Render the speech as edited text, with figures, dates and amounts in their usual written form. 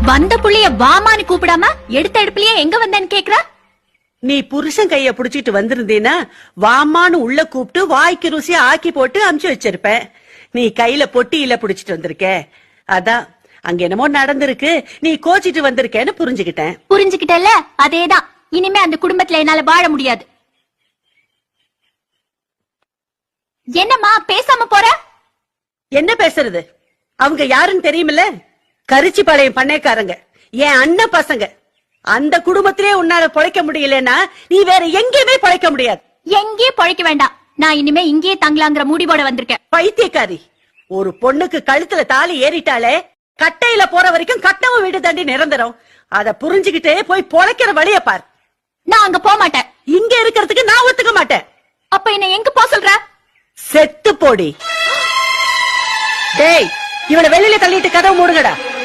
வந்த புள்ளைய வாமான்னு கூப்பிடாம எடுத்த எடுப்புலயே எங்க வந்தேன்னு கேக்குறா? நீ புருஷன் கைய புடிச்சிட்டு வந்திருந்தீனா வாமான்னு உள்ள கூப்பிட்டு வாய்க்கு ருசியா ஆக்கி போட்டு அமுச்சு வச்சிருப்பேன். நீ கையில பொட்டியில புடிச்சிட்டு வந்திருக்க. அதான் அங்க என்னமோ நடந்திருக்கு, நீ கோச்சிட்டு வந்திருக்கேன்னு புரிஞ்சுக்கிட்டேன். புரிஞ்சுக்கிட்டல? அதேதான். இனிமே அந்த குடும்பத்துல என்னால வாழ முடியாது. என்னம்மா பேசாம போற? என்ன பேசுறது? அவங்க யாருன்னு தெரியுமில்ல? கரிச்சிபாளையம் பண்ணைக்காரங்க, என் அண்ணன் பசங்க. அந்த குடும்பத்திலே உன்னால பொழைக்க முடியலன்னா நீ வேற எங்கேயுமே பொழைக்க முடியாது. எங்கேயும் பொழைக்க வேண்டாம். நான் இனிமே இங்கேயே தங்கலாங்கிற முடிவோட வந்திருக்கேன். பைத்தியக்காரி, ஒரு பொண்ணுக்கு கழுத்துல தாலி ஏறிட்டாலே கட்டையில போற வரைக்கும் கட்டவும் வீடு தாண்டி நிரந்தரம். அத புரிஞ்சுக்கிட்டே போய் பொழைக்கிற வழிய பார். நான் அங்க போக மாட்டேன். இங்க இருக்கிறதுக்கு நான் ஒத்துக்க மாட்டேன். அப்ப என்ன எங்க போ சொல்ற? செத்து போடி. டேய், இவனை வெளியில தள்ளிட்டு கதவு மூடுங்கடா.